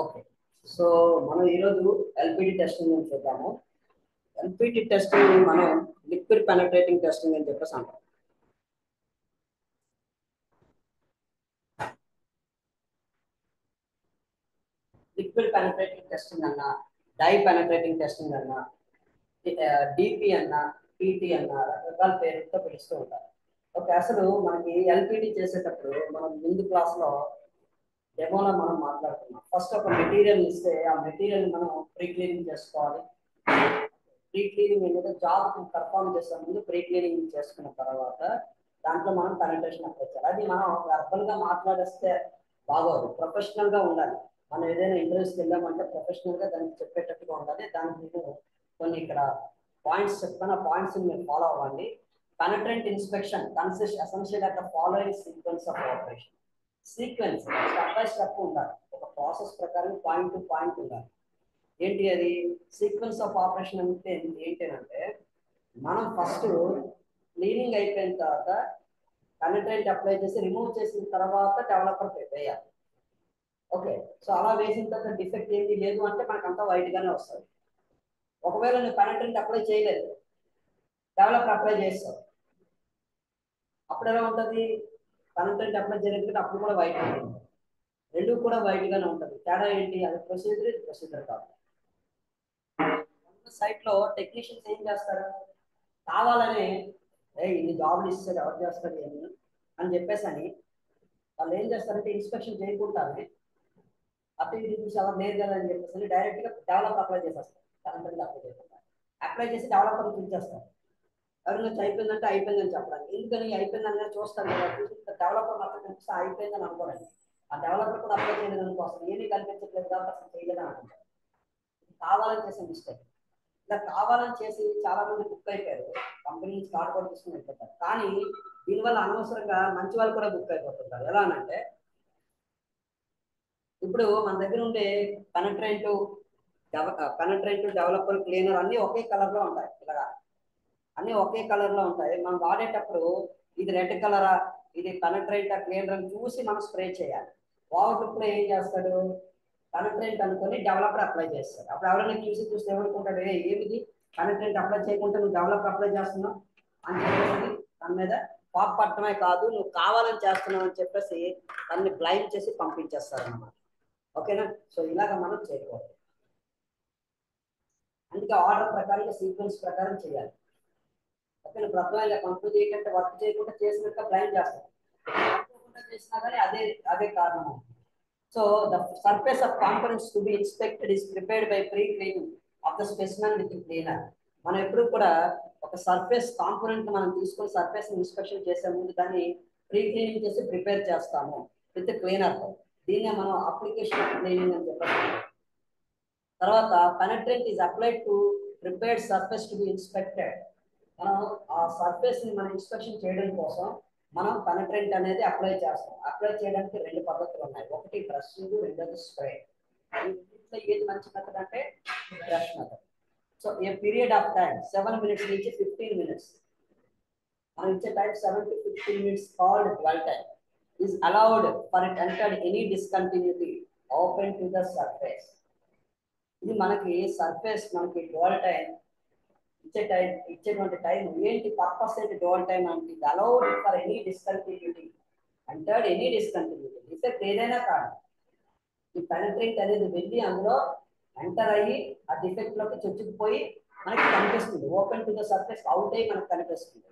Okay. So మనం ఈరోజు LPD testing గురించి చూద్దాము. ఎల్పిడి టెస్టింగ్ మనం లిక్విడ్ పెనట్రేటింగ్ టెస్టింగ్ అని చెప్పేసి అంటాం. లిక్విడ్ పెనట్రేటింగ్ టెస్టింగ్ అన్నా, డై పెనట్రేటింగ్ టెస్టింగ్ అన్నా, డిపి అన్నా, పిటి అన్నా రకరకాల పేరుతో పిలుస్తూ ఉంటారు. ఓకే, అసలు మనకి ఎల్పిడి చేసేటప్పుడు మనం ముందు క్లాస్లో డెమోలో మనం మాట్లాడుతున్నాం. ఫస్ట్ ఒక మెటీరియల్ ఇస్తే ఆ మెటీరియల్ మనం ప్రీ క్లీనింగ్ చేసుకోవాలి. ప్రీ క్లీనింగ్ అనేది జాబ్ పర్ఫామ్ చేసే ముందు ప్రీ క్లీనింగ్ చేసుకున్న తర్వాత దాంట్లో మనం పెనట్రేషన్ అప్లై చేయాలి. అది మనం వర్బల్ గా మాట్లాడేస్తే బాగోదు, ప్రొఫెషనల్ గా ఉండాలి. మనం ఏదైనా ఇంటర్వ్యూస్కి వెళ్ళామంటే ప్రొఫెషనల్ గా దానికి చెప్పేటట్టుగా ఉండాలి. దానికి నేను కొన్ని ఇక్కడ పాయింట్స్ చెప్తాను, ఆ పాయింట్స్ మీరు ఫాలో అవ్వండి. Penetrant inspection consist essential of the following sequence of operation. Sequence step by step ఉండాలి, ఒక ప్రాసెస్ ప్రకారం పాయింట్ టు పాయింట్ ఉండాలి. ఏంటి అది సీక్వెన్స్ ఆఫ్ ఆపరేషన్ అంటే ఏంటంటే మనం ఫస్ట్ క్లీనింగ్ అయిపోయిన తర్వాత పెనట్రెంట్ అప్లై చేసి రిమూవ్ చేసిన తర్వాత డెవలపర్ వేయాలి. ఓకే, సో అలా వేసిన తర్వాత డిఫెక్ట్ ఏంటి లేదు అంటే మనకు అంతా వైట్ గానే వస్తుంది. ఒకవేళ నువ్వు పెనట్రెంట్ అప్లై చేయలేదు, డెవలపర్ అప్లై చేస్తావు, అప్పుడు ఎలా ఉంటుంది? పెనట్రెంట్ అప్లై చేయలేదు అప్పుడు కూడా వైట్ ఉంటుంది, రెండు కూడా వైట్ గానే ఉంటుంది. తేడా ఏంటి? అది ప్రొసీజర్, ఇది ప్రొసీజర్ కాదు. సైట్ లో టెక్నీషియన్స్ ఏం చేస్తారు? కావాలని ఇన్ని జాబ్లు ఇస్తారు, ఎవరు చేస్తారు అని చెప్పేసి అని వాళ్ళు ఏం చేస్తారంటే ఇన్స్పెక్షన్ చేయకుండానే అటు ఇటు చూసి ఎవరు లేదు కదా అని చెప్పేసి డైరెక్ట్ గా డెవలపర్ అప్లై చేసేస్తారు. అప్లై చేసి డెవలపర్ పిలిచేస్తారు. ఎవరైనా అయిపోయిందంటే అయిపోయిందని చెప్పడానికి. ఎందుకని అయిపోయిందని చూస్తాను కదా, డెవలపర్ మాత్రం కనిపిస్తే అయిపోయిందని అనుకోరండి. ఆ డెవలపర్ కూడా అప్లై చేయలేదు అనుకోసం ఏమీ కనిపించట్లేదు కాబట్టి అసలు చేయలేదని అనుకుంటారు. కావాలని చేసే మిస్టేక్. ఇలా కావాలని చేసి చాలా మంది బుక్ అయిపోయారు, కంపెనీ నుంచి కార్డు కూడా తీసుకుని వెళ్ళిపోతారు. కానీ దీనివల్ల అనవసరంగా మంచి వాళ్ళు కూడా బుక్ అయిపోతుంటారు. ఎలా అంటే ఇప్పుడు మన దగ్గర ఉండే పెనట్రెంట్ డెవలపర్ క్లీనర్ అన్ని ఒకే కలర్ లో ఉంటాయి. ఇలాగా అన్ని ఒకే కలర్ లో ఉంటాయి. మనం వాడేటప్పుడు ఇది రెడ్ కలరా, ఇది పెనట్రెంట్ క్లీనర్ అని చూసి మనం స్ప్రే చేయాలి. వాడేటప్పుడు ఏం చేస్తాడు? పెనట్రెంట్ అనుకుని డెవలపర్ అప్లై చేస్తాడు. అప్పుడు ఎవరైనా చూస్తే ఏమనుకుంటాడు, ఏమిది పెనట్రెంట్ అప్లై చేయకుండా నువ్వు డెవలపర్ అప్లై చేస్తున్నావు అని చెప్పేసి దాని మీద పాప్ పట్టడమే కాదు, నువ్వు కావాలని చేస్తున్నావు అని చెప్పేసి దాన్ని బ్లైండ్ చేసి పంపించేస్తారు అన్నమాట. ఓకేనా? సో ఇలాగ మనం చేయకూడదు. అందుకే ఆర్డర్ ప్రకారం సీక్వెన్స్ ప్రకారం చేయాలి. ఓకేనా? ప్రధానంగా కంప్లీట్ చేయకుండా వర్క్ చేయకుండా చేసినట్టు బ్లైండ్ చేస్తాం. చేసినా కానీ అదే కారణం. So the surface of components to be inspected is prepared by pre-cleaning of the specimen with the cleaner. మనం ఎప్పుడు కూడా ఒక సర్ఫేస్ కాంపోనెంట్ మనం తీసుకొని సర్ఫేస్ ఇన్స్పెక్షన్ చేసే ముందు దాన్ని ప్రీ క్లీనింగ్ చేసి ప్రిపేర్ చేస్తాము విత్ క్లీనర్. దీన్నే మనం అప్లికేషన్ క్లీనింగ్ అని చెప్పాలి. తర్వాత penetrant is applied to prepared surface to be inspected. మనం ఆ సర్ఫేస్ ని మనం ఇన్స్పెక్షన్ చేయడం కోసం మనం పెనట్రెంట్ అనేది అప్లై చేస్తాం. అప్లై చేయడానికి రెండు పద్ధతులు ఉన్నాయి, ఒకటి బ్రషింగ్, రెండోది స్ప్రే. ఇంట్లో ఏది మంచి మెథడ్ అంటే brush method. So a period of time 7 minutes నుంచి 15 minutes, మనం ఇచ్చే time 7 to 15 minutes called dwell time is allowed for it entered any discontinuity open to the surface. ఇది మనకి సర్ఫేస్ మనకి డ్వల్ టైం ఇచ్చేటువంటి టైం ఏంటి? Purpose ఏంటి dval time అంటే ఇది allowed for any discontinuity, entered any discontinuity, defect ఏదైనా కాదు. ఈ పెనట్రెంట్ అనేది వెళ్ళి అందులో ఎంటర్ అయ్యి ఆ డిఫెక్ట్ లోకి చొచ్చుకుపోయి మనకి కనిపిస్తుంది. Open to the surface out అయ్యి మనకు కనిపిస్తుంది.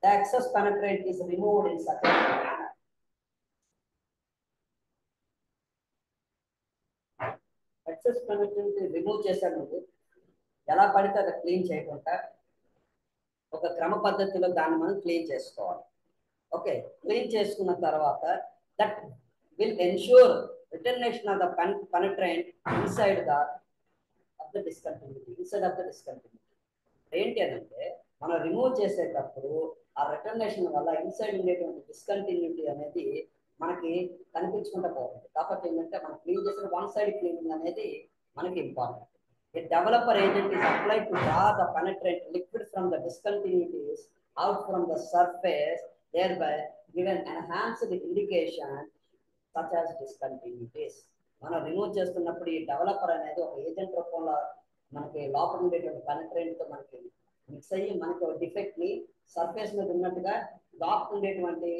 The excess penetrant is removed in such a manner. Excess penetrant remove చేశాను ఎలా పడితే అది క్లీన్ చేయకుండా ఒక క్రమ పద్ధతిలో దాన్ని మనం క్లీన్ చేసుకోవాలి. ఓకే, క్లీన్ చేసుకున్న తర్వాత that will ensure retention of the penetrant inside the discontinuity. ఏంటి అంటే మనం రిమూవ్ చేసేటప్పుడు ఆ రిటర్నేషన్ వల్ల ఇన్సైడ్ ఉండేటువంటి డిస్కంటిన్యూటీ అనేది మనకి కనిపించుకుంటూ పోతుంది. కాబట్టి ఏంటంటే మనం క్లీన్ చేసిన వన్ సైడ్ క్లీనింగ్ అనేది మనకి important. A developer agent is applied to draw the penetrant liquid from the discontinuities out from the surface, thereby give an enhanced indication such as discontinuities. మనం రిమూవ్ చేస్తున్నప్పుడు ఈ developer అనేది ఒక agent రూపంలో మనకి లోపల ఉండేటువంటి పెనట్రెంట్ తో మనకి మిక్స్ అయ్యి మనకి ఒక డిఫెక్ట్ ని సర్ఫేస్ మీద ఉన్నట్టుగా లోపల ఉండేటువంటి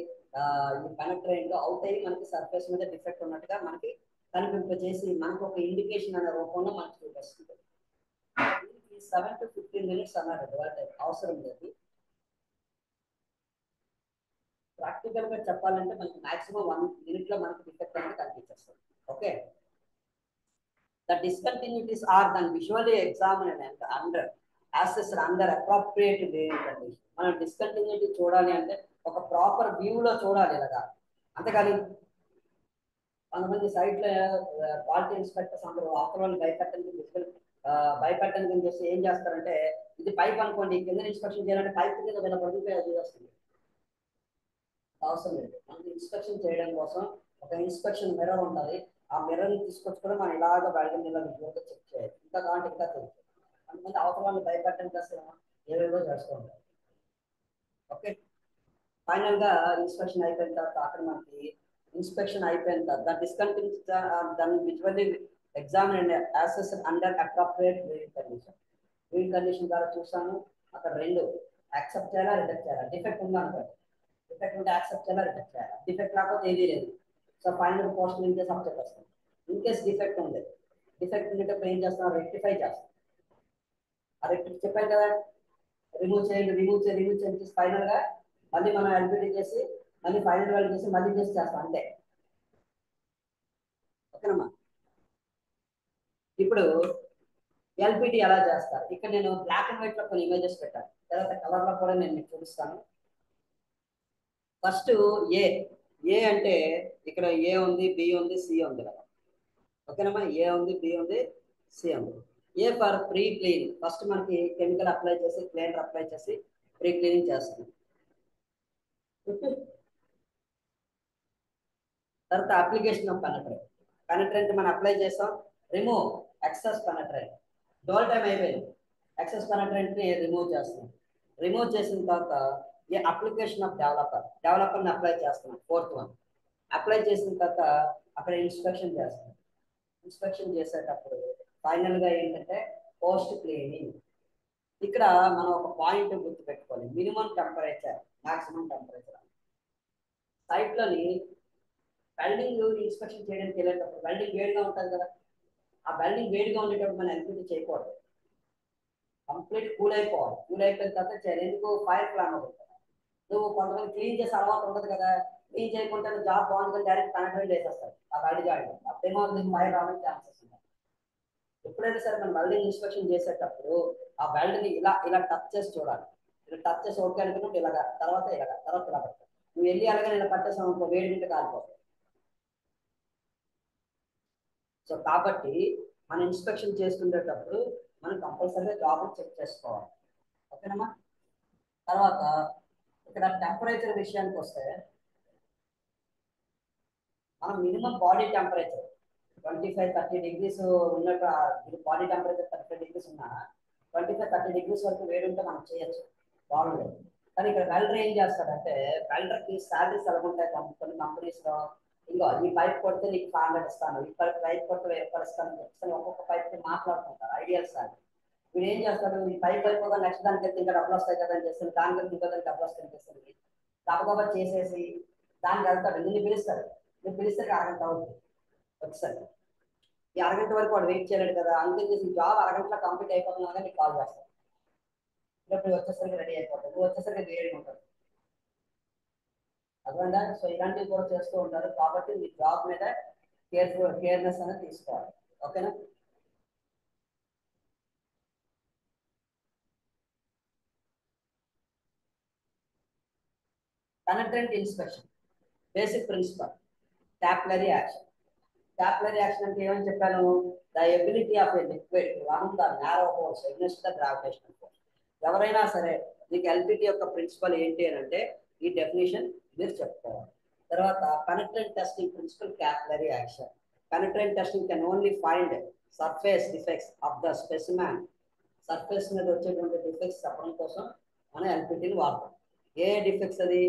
ఈ పెనట్రెంట్ అవుట్ అయ్యి మనకి సర్ఫేస్ మీద డిఫెక్ట్ ఉన్నట్టుగా మనకి కనిపింపజేసి మనకు ఒక ఇండికేషన్ అనే రూపంలో మనకి చూపిస్తుంది. 7 to 15 minutes అన్నారు అవసరం లేదు. ప్రాక్టికల్ గా చెప్పాలంటే మనకి మాక్సిమం 1 minute లో మనకి డిఫెక్ట్ అనేది కనిపించేస్తుంది. Okay, the discontinuities are then visually examined and under assessed under appropriate bearing condition. మనం డిస్కంటిన్యూటీ చూడాలి అంటే ఒక ప్రాపర్ వ్యూలో చూడాలి ఇలాగా. అంతేకాని కొంతమంది సైట్ లో క్వాలిటీ ఇన్స్పెక్టర్స్ అందరూ అవతల భయపెట్టడానికి చేసి ఏం చేస్తారంటే ఇది పైప్ అనుకోండి, కింద ఇన్స్పెక్షన్ చేయాలంటే పైప్ కింద వీళ్ళ పడిపోయి అది వస్తుంది. అవసరం లేదు. మనకి ఇన్స్పెక్షన్ చేయడం కోసం ఒక ఇన్స్పెక్షన్ మిర్రర్ ఉంటుంది. ఆ మిర్రర్ ని తీసుకొచ్చి కూడా మనం ఇలాగ వెల్డింగ్ ఇలా విజువల్గా చెక్ చేయాలి. ఇంకా కావాలంటే ఇంకా తెలుసు. కొంతమంది అవతల వాళ్ళు భయపెట్టడం కోసం ఏవేవో చేస్తూ ఉంటారు. ఓకే, ఫైనల్ గా ఇన్స్పెక్షన్ అయిపోయిన తర్వాత అక్కడ మనకి ఇన్స్పెక్షన్ అయిపోయిన తర్వాత దాన్ని డిస్కంటిన్యూ దాన్ని visually examine and assess under appropriate viewing condition. Viewing condition ద్వారా చూసాము అక్కడ రెండు యాక్సెప్ట్ చేయాలా రిజెక్ట్ చేయాలా. డిఫెక్ట్ ఉందా అనుకోండి, డిఫెక్ట్ ఉంటే యాక్సెప్ట్ చేయాలా రిజెక్ట్ చేయాలా. డిఫెక్ట్ రాకపోతే ఏదీ లేదు. So final post in case up చెప్పేస్తాం. ఇన్ కేసు డిఫెక్ట్ ఉంది, డిఫెక్ట్ ఉండేటప్పుడు ఏం చేస్తాం, రెక్టిఫై చేస్తాం. ఆ రెక్టిఫై చెప్పాను కదా, రిమూవ్ చేయండి రిమూవ్ చేయండి రిమూవ్ చేయండి ఫైనల్ గా మళ్ళీ మనం ఎల్పిటి చేసి మళ్ళీ ఫైనల్ వాల్యూ చేసి మళ్ళీ చేసి చేస్తాం అంతే. ఓకేనమ్మా, ఇప్పుడు ఎల్పిటి ఎలా చేస్తారు ఇక్కడ నేను బ్లాక్ అండ్ వైట్ లో కొన్ని ఇమేజెస్ పెట్టాను, తర్వాత కలర్ లో కూడా నేను మీకు చూపిస్తాను. ఫస్ట్ ఏ ఏ అంటే ఇక్కడ ఏ ఉంది, బి ఉంది, సి ఉంది కదా. ఓకేనమ్మా, ఏ ఉంది, బి ఉంది, సి ఉంది. A for pre cleaning, first మనకి కెమికల్ అప్లై చేసి క్లీనర్ అప్లై చేసి ప్రీ క్లీనింగ్ చేస్తుంది. తర్వాత అప్లికేషన్ ఆఫ్ పెనట్రెంట్. పెనట్రెంట్ మనం అప్లై చేస్తాం, remove excess penetrant. Dol time అయిపోయింది, ఎక్సెస్ పెనట్రెంట్ ని రిమూవ్ చేస్తాం. రిమూవ్ చేసిన తర్వాత ఈ అప్లికేషన్ ఆఫ్ డెవలపర్ ని అప్లై చేస్తున్నాం. ఫోర్త్ వన్ అప్లై చేసిన తర్వాత అక్కడ ఇన్స్పెక్షన్ చేస్తాం. ఇన్స్పెక్షన్ చేసేటప్పుడు ఫైనల్ గా ఏంటంటే పోస్ట్ క్లీనింగ్. ఇక్కడ మనం ఒక పాయింట్ గుర్తు పెట్టుకోవాలి, minimum temperature maximum temperature. Site లోని వెల్డింగ్ ఇన్స్పెక్షన్ చేయడానికి వెళ్ళేటప్పుడు వెల్డింగ్ వేడిగా ఉంటుంది కదా, ఆ వెల్డింగ్ వేడిగా ఉండేటప్పుడు మనం ఎల్పిటి చేయకూడదు. కంప్లీట్ కూల్ అయిపోవాలి. కూల్ అయిపోయిన తర్వాత చేయాలి. ఎందుకు, ఫైర్ ఫ్లామ్ అవుతుంది. నువ్వు కొంతమంది క్లీన్ చేసే అలవాటు ఉంటుంది కదా, క్లీన్ చేయకుండా జాబ్ బాగుంటుంది డైరెక్ట్ కనెక్ట్ చేసేస్తారు ఆ వెల్డ్ జాయింట్. అప్పుడేమో ఫైర్ రావడానికి ఛాన్సెస్ ఉన్నాయి. ఎప్పుడైనా సరే మనం వెల్డింగ్ ఇన్స్పెక్షన్ చేసేటప్పుడు ఆ వెల్డ్ ని ఇలా ఇలా టచ్ చేసి చూడాలి. ఇలా టచ్ చేసి ఓకే అనుకున్నప్పుడు ఇలాగా, తర్వాత ఇలాగా, తర్వాత ఇలా పడతాయి. నువ్వు వెళ్ళి అలాగే ఇలా పట్టేసావు అనుకో, వేడి నీటి కాలిపోతుంది. సో కాబట్టి మనం ఇన్స్పెక్షన్ చేసుకునేటప్పుడు మనం కంపల్సరీగా జాబ్ చెక్ చేసుకోవాలి. ఓకేనమ్మా, తర్వాత ఇక్కడ టెంపరేచర్ విషయానికి వస్తే మనం మినిమం బాడీ టెంపరేచర్ 25-30 degrees ఉన్నట్టు బాడీ టెంపరేచర్ 30 degrees ఉన్నా 25-30 degrees వరకు వేడి ఉంటే మనం చేయొచ్చు, బాగుండదు. కానీ ఇక్కడ వెల్డర్ ఏం చేస్తాడంటే వెల్డర్ కి శాలరీస్ ఎలా ఉంటాయి కొన్ని కంపెనీస్ లో, ఇంకో ఈ పైప్ కొడితే నీకు 500 ఇస్తాను, ఈ పైప్ కొడితే 1000 రూపాయలు ఇస్తాను చెప్తాను. ఒక్కొక్క పైప్ కి మాట్లాడుకుంటారు ఐడియల్ శాలరీ. వీడు ఏం చేస్తాడు, ఈ పైప్ అయిపోగా నెక్స్ట్ దానికి వెళ్తే ఇంకా డబ్బులు వస్తాయి కదా అని చేస్తుంది, దానికి ఇంకా దానికి డబ్బులు వస్తాయని చేస్తుంది. గబగబా చేసేసి దానికి వెళ్తాడు. నిన్ను పిలుస్తాడు, నువ్వు పిలిస్తే అరగంట అవుతుంది వచ్చేసరికి. ఈ అరగంట వరకు వాడు వెయిట్ చేయలేడు కదా, అందుకని చేసి జాబ్ అరగంటలో కంప్లీట్ అయిపోతున్నా కానీ నీకు కాల్ చేస్తాడు. ఇప్పుడు వచ్చేసరికి రెడీ అయిపోతుంది, నువ్వు వచ్చేసరికి వేడి ఉంటుంది. అర్థమైందా? సో ఇలాంటివి కూడా చేస్తూ ఉంటారు. కాబట్టి మీ జాబ్ మీద కేర్నెస్ అనేది తీసుకోవాలి. ఓకేనా? Penetrant inspection basic principle capillary action. Capillary action అంటే ఏమని చెప్పాను, the ability of a liquid run the narrow holes against the gravitational force. ఎవరైనా సరే మీకు ఎల్పిటి యొక్క ప్రిన్సిపల్ ఏంటి అని అంటే ఈ డెఫినేషన్ మీరు చెప్పుకోవాలి. తర్వాత penetrant testing principle capillary action. Penetrant testing can only find surface defects of the specimen. Surface మీద వచ్చేటువంటి డిఫెక్ట్స్ చెప్పడం కోసం మనం ఎల్పిటిని వాడతాం. ఏ డిఫెక్ట్స్ అది,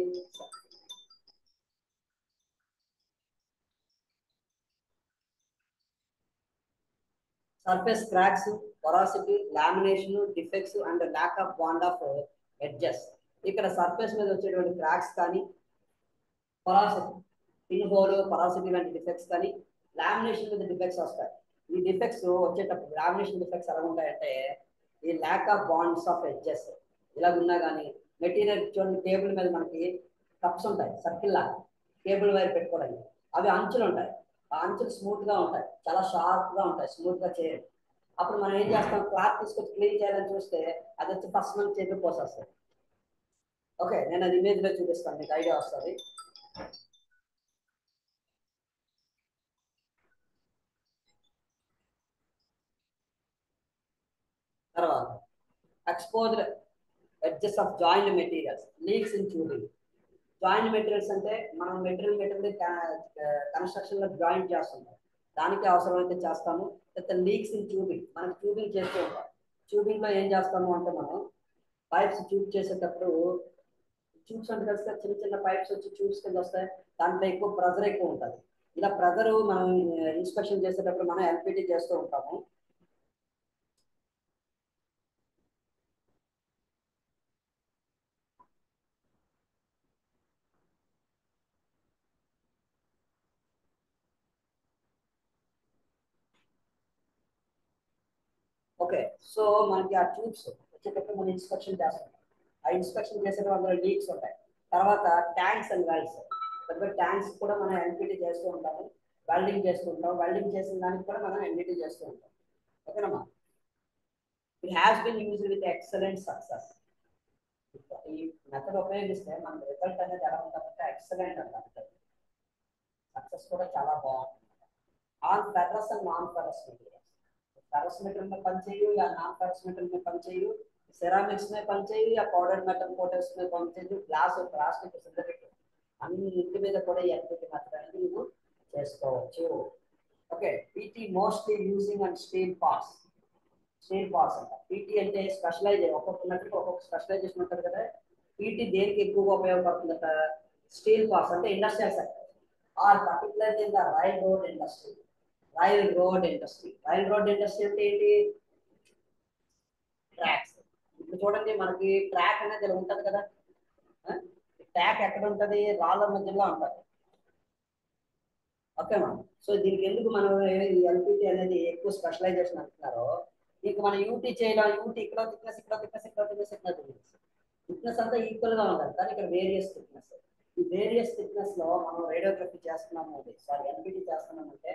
surface cracks, porosity, lamination, defects and lack of bond of edges. ఇక్కడ సర్ఫేస్ మీద వచ్చేటువంటి క్రాక్స్ కానీ, పొరాసిటీ, పిన్ హోల్, పొరాసిటీ లాంటి డిఫెక్ట్స్ కానీ, లామినేషన్ మీద డిఫెక్ట్స్ వస్తాయి. ఈ డిఫెక్ట్స్ వచ్చేటప్పుడు లామినేషన్ డిఫెక్ట్స్ ఎలా ఉంటాయంటే ఈ lack of wands of edges ఇలా ఉన్నా కానీ మెటీరియల్ చూడండి టేబుల్ మీద మనకి కప్స్ ఉంటాయి సర్కిల్ లాగా కేబుల్ వైర్ పెట్టుకోవడానికి అవి అంచులు ఉంటాయి ఆ అంచులు స్మూత్ గా ఉంటాయి చాలా షార్ప్ గా ఉంటాయి స్మూత్ గా చేయాలి అప్పుడు మనం ఏం చేస్తాం క్లాత్ తీసుకొచ్చి క్లీన్ చేయాలని చూస్తే అది వచ్చి ఫస్ట్ మనం చేతికి పోసేస్తుంది ఓకే నేను అది ఇమేజ్ లో చూపిస్తాను మీకు ఐడియా వస్తుంది తర్వాత exposed edges of joint materials leaks in tubing joint materials అంటే మనం మెటీరియల్ కన్స్ట్రక్షన్ లో జాయింట్ చేస్తుంటాం దానికి అవసరమైతే చేస్తాము లేకపోతే లీక్స్ ఇన్ ట్యూబింగ్ మనం ట్యూబింగ్ చేస్తూ ఉంటాం ట్యూబింగ్ లో ఏం చేస్తాము అంటే మనం పైప్స్ ట్యూబ్ చేసేటప్పుడు ట్యూబ్స్ అంటే కలిసి చిన్న చిన్న పైప్స్ వచ్చి ట్యూబ్స్ కింద వస్తాయి దాంట్లో ఎక్కువ ప్రెజర్ ఎక్కువ ఉంటుంది ఇలా ప్రెజర్ మనం ఇన్స్పెక్షన్ చేసేటప్పుడు మనం ఎల్పిటి చేస్తూ ఉంటాము ఓకే సో మనకి ఆ ట్యూబ్స్ వచ్చేటప్పుడు మనం ఇన్స్పెక్షన్ చేస్తాం ఆ ఇన్స్పెక్షన్ చేసేటప్పుడు అందులో లీక్స్ ఉంటాయి తర్వాత ట్యాంక్స్ అండ్ వెల్స్ పెద్ద ట్యాంక్స్ కూడా మనం ఎన్పిటి చేస్తూ ఉంటాము వెల్డింగ్ చేస్తూ ఉంటాం వెల్డింగ్ చేసిన దానికి కూడా మనం ఎన్పిటి చేస్తూ ఉంటాం ఓకేనమ్మా it has been used with excellent success ఈ మెథడ్ ఉపయోగిస్తే మన రిజల్ట్ అనేది ఎలా ఉంటుందంటే ఎక్సలెంట్ అంటారు సక్సెస్ కూడా చాలా బాగుంటుంది on ferrous and non ferrous materials ferrous metal में पन चाहिए या नॉन फेरस मेटल में पन चाहिए सेरामिक्स में पन चाहिए या पाउडर मेटल कोटर्स में पन चाहिए ग्लास और प्लास्टिक सिंथेटिक అన్ని ఇంటి మీద కూడా ఈ ఎన్పిటి మెథడ్ అనేది నువ్వు చేసుకోవచ్చు okay PT mostly using and steel parts అంట పీటీ అంటే స్పెషలైజ్ ఒక్కొక్క మెథడ్ ఒక్కొక్క స్పెషలైజేషన్ ఉంటుంది కదా పీటీ దేనికి ఎక్కువగా ఉపయోగపడుతుందట స్టీల్ పార్ట్స్ అంటే industrial sector are particularly in the rail road industry rail road industry అంటే ఏంటి ట్రాక్స్ ఇప్పుడు చూడండి మనకి ట్రాక్ అనేది ఇలా ఉంటది కదా ట్రాక్ ఎక్కడ ఉంటది రాళ్ళ మధ్యలో ఉంటది ఓకే మనం సో దీనికి ఎందుకు మనం ఈ ఎల్పిటి అనేది ఎక్కువ స్పెషలైజేషన్ అంటున్నారో ఇంకా మనం యూటీ చేయడం యూటీ ఇక్కడ థిక్నెస్ థిక్నెస్ అంతా ఈక్వల్ గా ఉండాలి కానీ ఇక్కడ వేరియస్ థిక్నెస్ ఈ వేరియస్ థిక్నెస్ లో మనం రేడియోగ్రఫీ చేస్తున్నాము సారీ ఎల్పిటి చేస్తున్నాము అంటే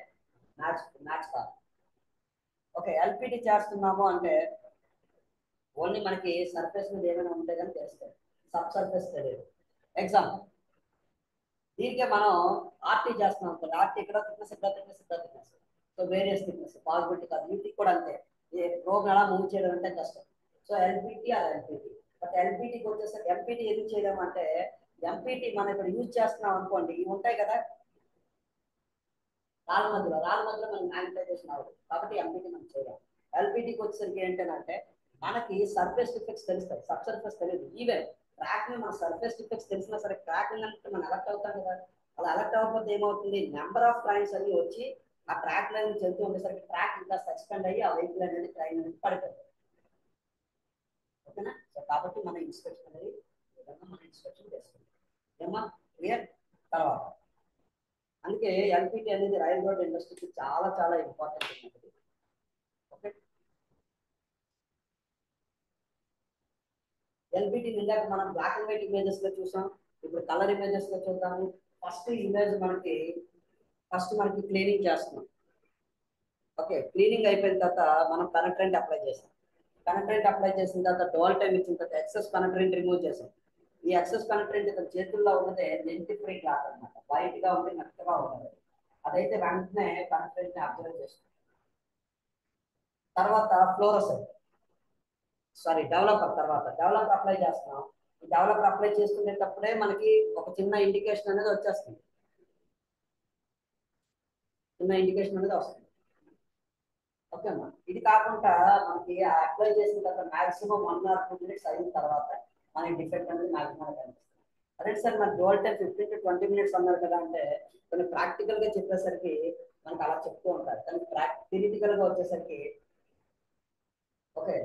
మ్యాచ్ కాదు ఓకే ఎల్పిటి చేస్తున్నాము అంటే ఓన్లీ మనకి సర్ఫేస్ మీద ఏమైనా ఉంటే కానీ తెలుస్తుంది సబ్ సర్ఫేస్ తెలియదు ఎగ్జాంపుల్ దీనికే మనం ఆర్టీ చేస్తున్నాం అనుకోండి ఆర్టీ ఇక్కడ thickness so various thickness possibility కాదు యూటీకి కూడా అంతే ఈ ప్రోగ్రామ్ ఎలా మూవ్ చేయడం అంటే కష్టం సో ఎల్పిటి అది ఎల్పిటి బట్ ఎల్పిటికి వచ్చేసరికి ఎంపీటీ ఎందుకు చేయడం అంటే ఎంపీటీ మనం ఇక్కడ యూజ్ చేస్తున్నాం అనుకోండి ఇవి ఉంటాయి కదా రాళ్ళ మధ్యలో మనం మ్యానిఫైజేషన్ అవ్వదు కాబట్టి ఎంపీటీ మనం చేయలేం ఎల్పిటికి వచ్చేసరికి ఏంటంటే మనకి సర్ఫేస్ డిఫెక్ట్స్ తెలుస్తాయి సబ్ సర్ఫేస్ తెలియదు ఈవెన్ ట్రాక్ మన సర్ఫేస్ డిఫెక్ట్స్ తెలిసినా సరే ట్రాక్ అంటే మనం అలర్ట్ అవుతాం కదా అలా అలర్ట్ అవ్వకపోతే ఏమవుతుంది నెంబర్ ఆఫ్ ట్రైన్స్ అన్ని వచ్చి ఆ ట్రాక్ లైన్ నుంచి వెళ్తూ ఉండేసరికి ట్రాక్ ఇంకా సస్పెండ్ అయ్యి ఆ వెహికల్ అనేది ట్రైన్ అనేది పడిపోతుంది ఓకేనా సో కాబట్టి మన ఇన్స్పెక్షన్ అనేది విధంగా మనం ఇన్స్పెక్షన్ చేసుకుంటాం ఏమా క్లియర్ తర్వాత అందుకే ఎల్పిటి అనేది రైల్ రోడ్ ఇండస్ట్రీకి చాలా చాలా ఇంపార్టెంట్ ఉంటుంది ఓకే ఎల్పిటి ఇందాక మనం బ్లాక్ అండ్ వైట్ ఇమేజెస్ లో చూసాం ఇప్పుడు కలర్ ఇమేజెస్ లో చూద్దాము ఫస్ట్ మనకి క్లీనింగ్ చేస్తున్నాం ఓకే క్లీనింగ్ అయిపోయిన తర్వాత మనం పెనట్రెంట్ అప్లై చేసాం పెనట్రెంట్ అప్లై చేసిన తర్వాత డోల్ టైం ఇచ్చిన తర్వాత ఎక్సెస్ పెనట్రెంట్ రిమూవ్ చేసాం ఈ ఎక్సెస్ పెనట్రెంట్ ఇక్కడ చేతుల్లో ఉన్నదే లెంత్ ఫ్రీ క్లాత్ అనమాట వైట్ గా ఉండి మెత్తగా ఉంటుంది అదైతే వెంటనే పెనట్రెంట్ ని అబ్జర్వ్ చేస్తాం తర్వాత ఫ్లోరోసెంట్ డెవలపర్ అప్లై చేస్తున్నాం ఈ డెవలపర్ అప్లై చేసుకునేటప్పుడే మనకి ఒక చిన్న ఇండికేషన్ అనేది వచ్చేస్తుంది వస్తుంది ఓకే అమ్మా ఇది కాకుండా మనకి అప్లై చేసిన తర్వాత మాక్సిమం 1 or 2 minutes అయిన తర్వాత మనకి డిఫెక్ట్ అనేది మాక్సిమం కనిపిస్తుంది అదే సార్ మన డోల్ టైం 15 to 20 minutes అన్నారు కదా అంటే కొన్ని ప్రాక్టికల్ గా చెప్పేసరికి మనకి అలా చెప్తూ ఉంటారు కానీ థియరిటికల్ గా వచ్చేసరికి ఓకే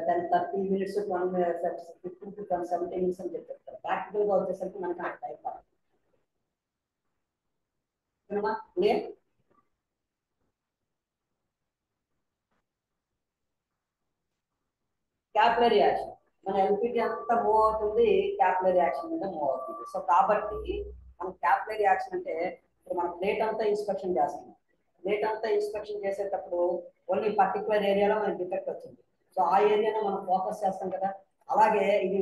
10 30 minutes 15 to 17 minutes అని చెప్తారు. ప్రాక్టికల్ గా వచ్చేసరికి మనకి ఆ టైం కాదు. క్లియర్. క్యాపిలరీ యాక్షన్ మన ఎల్పిటి అంతా మూవ్ అవుతుంది, క్యాపిలరీ యాక్షన్ మీద మూవ్ అవుతుంది. సో కాబట్టి మనం క్యాపిలరీ యాక్షన్ అంటే ఇప్పుడు మనం ప్లేట్ అంతా ఇన్స్పెక్షన్ చేస్తాం. ప్లేట్ అంతా ఇన్స్పెక్షన్ చేసేటప్పుడు ఓన్లీ పర్టికులర్ ఏరియాలో మనకి డిఫెక్ట్ వచ్చింది. సో ఆ ఏరియాలో మనం ఫోకస్ చేస్తాం కదా. అలాగే ఇది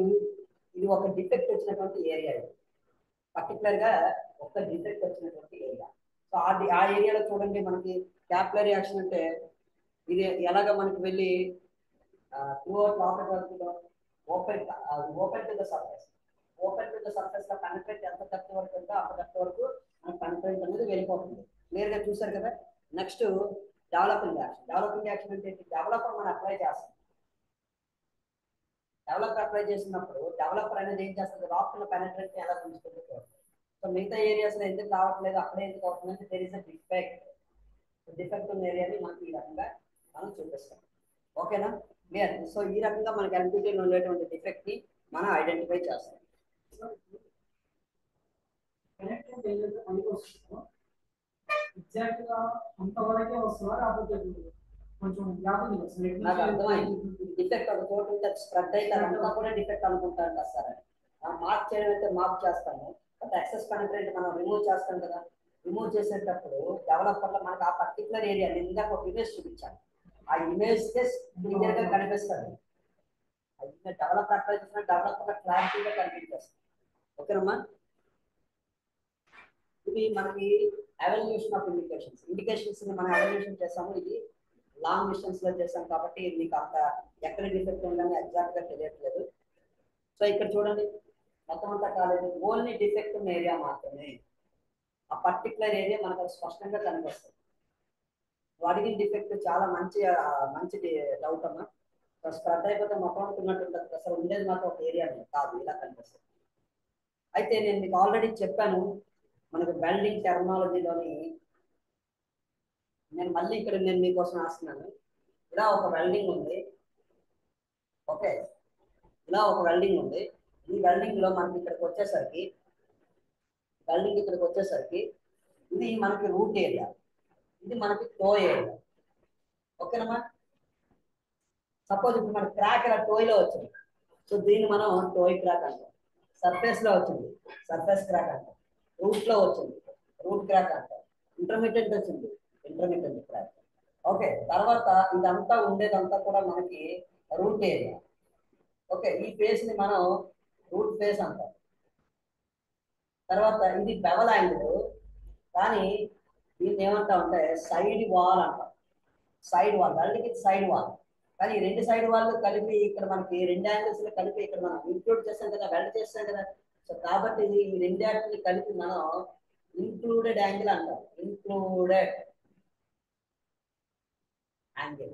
ఇది ఒక డిఫెక్ట్ వచ్చినటువంటి ఏరియా. ఇది పర్టికులర్ గా ఒక డిఫెక్ట్ వచ్చినటువంటి ఏరియా. సో ఆ ఏరియాలో చూడండి మనకి క్యాపిలరీ యాక్షన్ అంటే ఇది ఎలాగ మనకి వెళ్ళి throughout longer open open to the surface. Open to the surface లో కనెక్ట్ ఎంత డెప్త్ వరకు ఉందో అంత డెప్త్ వరకు మన కనెక్ట్ అనేది వెళ్ళిపోతుంది. క్లియర్ గా చూసారు కదా. Next developing action. Developing action అంటే డెవలపర్ మనం అప్లై చేస్తాం. డెవలపర్ అప్లై చేసినప్పుడు డెవలపర్ అనేది ఏం చేస్తుంది, రాక్ పెనట్రేట్ ఎలా ఉంచుతుంది. సో మిగతా ఏరియాస్ లో ఎందుకు రావట్లేదు, అక్కడే ఎందుకు అవుతుందంటే there is a defect. Defect ఉన్న ఏరియాని మనకి ఈ రకంగా మనం చూపిస్తాం. ఓకేనా, క్లియర్. సో ఈ రకంగా మనకి ఎల్పిటిలో ఉండేటువంటి డిఫెక్ట్ ని మనం ఐడెంటిఫై చేస్తాం. ఎగ్జాక్ట్ గా అంతవరకే వస్తుందా లేకపోతే కొంచెం గ్యాప్ నాకు అర్థమైంది. డిఫెక్ట్ ఒక చోటు ఉంటే స్ప్రెడ్ అయితే అంతా కూడా డిఫెక్ట్ అనుకుంటాను కదా సార్. మార్క్ చేయడం అయితే మార్క్ చేస్తాము, బట్ ఎక్సెస్ పెనట్రేట్ మనం రిమూవ్ చేస్తాం కదా. రిమూవ్ చేసేటప్పుడు డెవలపర్లో మనకు ఆ పర్టికులర్ ఏరియా నేను ఇందాక ఒక ఇమేజ్ చూపించాను. ఆ ఇమేజ్ క్లియర్ గా కనిపిస్తుంది. డెవలపర్ అప్లై చేసిన డెవలపర్ క్లారిటీగా కనిపించేస్తుంది. ఓకేనమ్మా. ఇది మనకి ఎవాల్యుయేషన్ ఆఫ్ ఇండికేషన్స్ మనం ఎవాల్యుయేషన్ చేసాము. ఇది లాంగ్ డిస్టెన్స్ లో చేసాం కాబట్టి మీకు అంత ఎక్కడ డిఫెక్ట్ ఉందని ఎగ్జాక్ట్ గా తెలియట్లేదు. సో ఇక్కడ చూడండి మొత్తం అంతా కాలేదు, ఓన్లీ డిఫెక్ట్ ఉన్న ఏరియా మాత్రమే. ఆ పర్టికులర్ ఏరియా మనకు స్పష్టంగా కనిపిస్తుంది. అడిగిన డిఫెక్ట్ చాలా మంచి డౌట్ అమ్మా. స్ప్రెడ్ అయిపోతే మొత్తం ఉన్నట్టు ఉంటుంది, అసలు ఉండేది మాత్రం ఒక ఏరియా కాదు, ఇలా కనిపిస్తుంది. అయితే నేను మీకు ఆల్రెడీ చెప్పాను, మనకు వెల్డింగ్ టెర్మినాలజీలోని నేను మళ్ళీ ఇక్కడ నేను మీకోసం రాస్తున్నాను. ఇలా ఒక వెల్డింగ్ ఉంది. ఓకే, ఇలా ఒక వెల్డింగ్ ఉంది. ఈ వెల్డింగ్ లో మనకి ఇక్కడికి వచ్చేసరికి ఇది మనకి రూట్ ఏరియా, ఇది మనకి టో ఏరియా. ఓకేనమ్మా. సపోజ్ ఇప్పుడు మన క్రాక్ ఇలా టోయ్లో వచ్చింది. సో దీన్ని మనం టోయ్ క్రాక్ అంటాం. సర్ఫేస్ లో వచ్చింది, సర్ఫేస్ క్రాక్ అంటాం. రూట్ లో వచ్చింది, రూట్ క్రాక్ అంటాం. ఇంటర్మీడియట్ వచ్చింది, ఇంటర్మీడియట్ క్రాక్. ఓకే, తర్వాత ఇదంతా ఉండేదంతా కూడా మనకి రూట్ ఏరియా. ఓకే, ఈ ఫేస్ ని మనం రూట్ ఫేస్ అంటాం. తర్వాత ఇది బెవల్ యాంగిల్, కానీ దీన్ని ఏమంటామంటే సైడ్ వాల్ అంటాం. సైడ్ వాల్ వెల్డింగ్ ఇది సైడ్ వాల్, కానీ ఈ రెండు సైడ్ వాళ్ళు కలిపి ఇక్కడ మనకి రెండు యాంగిల్స్ కలిపి ఇక్కడ మనం ఇంక్లూడ్ చేస్తాం కదా, వెల్డ్ చేస్తాం కదా. సో కాబట్టి ఈ రెండు యాంగిల్ కలిపి మనం ఇంక్లూడెడ్ యాంగిల్ అంటాం. Included angle,